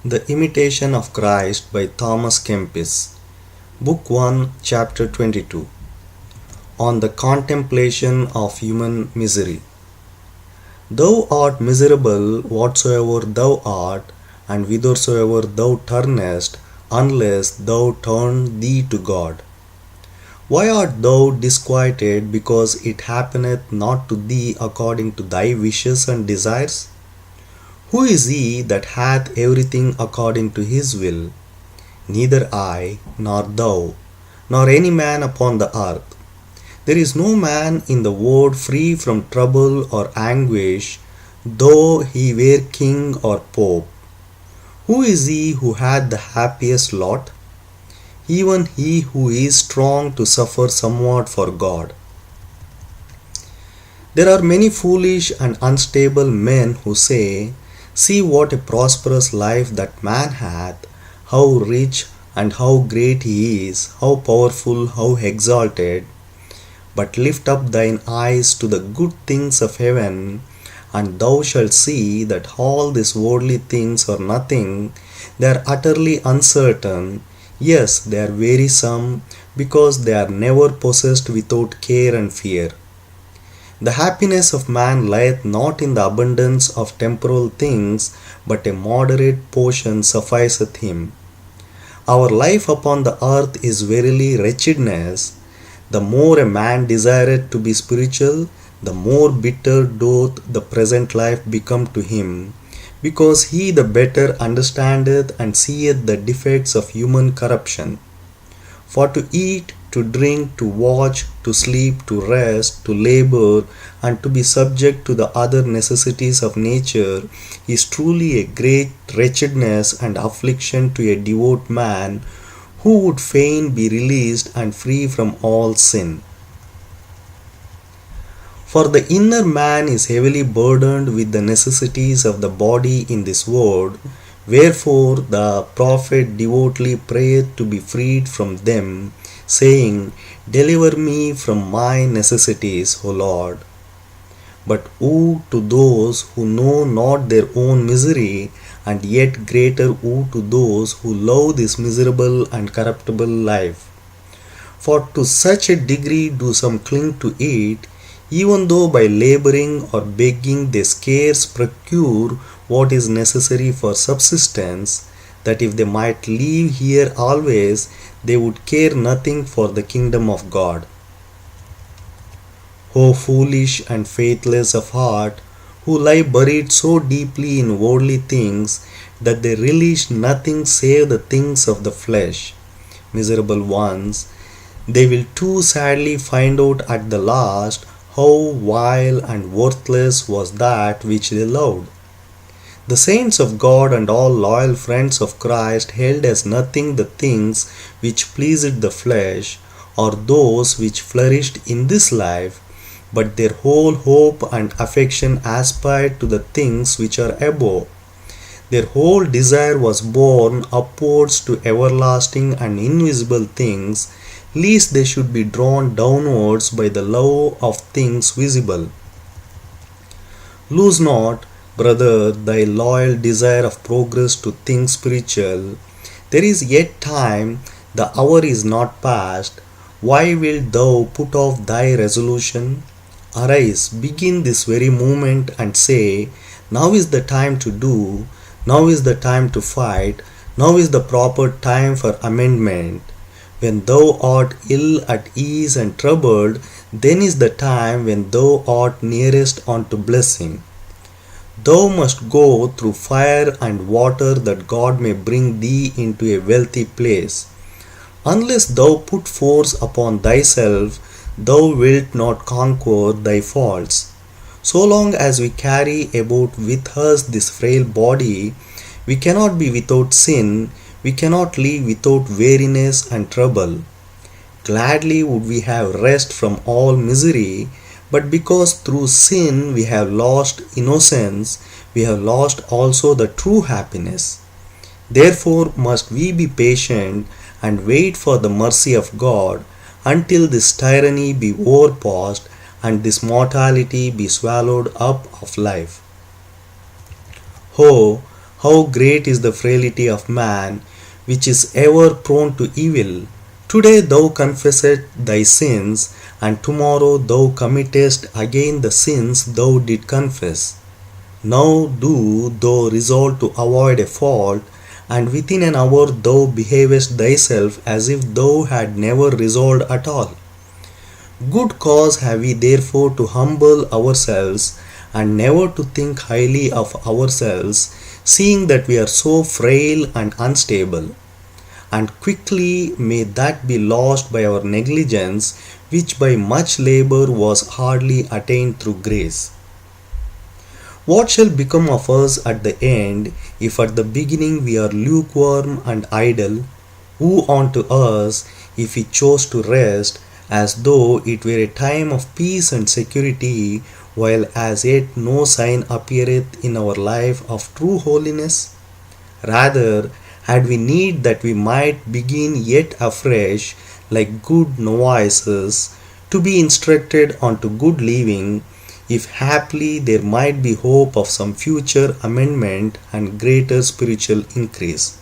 The Imitation of Christ by Thomas Kempis, Book 1, Chapter 22, on the Contemplation of Human Misery. Thou art miserable whatsoever thou art, and whithersoever thou turnest, unless thou turn thee to God. Why art thou disquieted because it happeneth not to thee according to thy wishes and desires? Who is he that hath everything according to his will? Neither I, nor thou, nor any man upon the earth. There is no man in the world free from trouble or anguish, though he were king or pope. Who is he who hath the happiest lot? Even he who is strong to suffer somewhat for God. There are many foolish and unstable men who say, See what a prosperous life that man hath, how rich and how great he is, how powerful, how exalted. But lift up thine eyes to the good things of heaven, and thou shalt see that all these worldly things are nothing. They are utterly uncertain. Yes, they are wearisome, because they are never possessed without care and fear. The happiness of man lieth not in the abundance of temporal things, but a moderate portion sufficeth him. Our life upon the earth is verily wretchedness. The more a man desireth to be spiritual, the more bitter doth the present life become to him, because he the better understandeth and seeth the defects of human corruption. For to eat, to drink, to watch, to sleep, to rest, to labor, and to be subject to the other necessities of nature is truly a great wretchedness and affliction to a devout man who would fain be released and free from all sin. For the inner man is heavily burdened with the necessities of the body in this world, wherefore the prophet devoutly prayeth to be freed from them, saying, Deliver me from my necessities, O Lord. But woe to those who know not their own misery, and yet greater woe to those who love this miserable and corruptible life. For to such a degree do some cling to it, even though by laboring or begging they scarce procure what is necessary for subsistence, that if they might live here always, they would care nothing for the kingdom of God. O foolish and faithless of heart, who lie buried so deeply in worldly things that they relish nothing save the things of the flesh, miserable ones, they will too sadly find out at the last how vile and worthless was that which they loved. The saints of God and all loyal friends of Christ held as nothing the things which pleased the flesh, or those which flourished in this life, but their whole hope and affection aspired to the things which are above. Their whole desire was borne upwards to everlasting and invisible things, lest they should be drawn downwards by the love of things visible. Lose not, brother, thy loyal desire of progress to things spiritual. There is yet time, the hour is not past. Why wilt thou put off thy resolution? Arise, begin this very moment and say, Now is the time to do, now is the time to fight, now is the proper time for amendment. When thou art ill at ease and troubled, then is the time when thou art nearest unto blessing. Thou must go through fire and water that God may bring thee into a wealthy place. Unless thou put force upon thyself, thou wilt not conquer thy faults. So long as we carry about with us this frail body, we cannot be without sin, we cannot live without weariness and trouble. Gladly would we have rest from all misery, but because through sin we have lost innocence, we have lost also the true happiness. Therefore must we be patient and wait for the mercy of God until this tyranny be overpassed and this mortality be swallowed up of life. Oh, How great is the frailty of man, which is ever prone to evil! Today thou confessest thy sins, and tomorrow thou committest again the sins thou did confess. Now do thou resolve to avoid a fault, and within an hour thou behavest thyself as if thou had never resolved at all. Good cause have we therefore to humble ourselves, and never to think highly of ourselves, seeing that we are so frail and unstable. And quickly may that be lost by our negligence, which by much labor was hardly attained through grace. What shall become of us at the end, if at the beginning we are lukewarm and idle? Woe unto us, if we chose to rest, as though it were a time of peace and security, while as yet no sign appeareth in our life of true holiness? Rather, had we need that we might begin yet afresh, like good novices, to be instructed unto good living, if haply there might be hope of some future amendment and greater spiritual increase.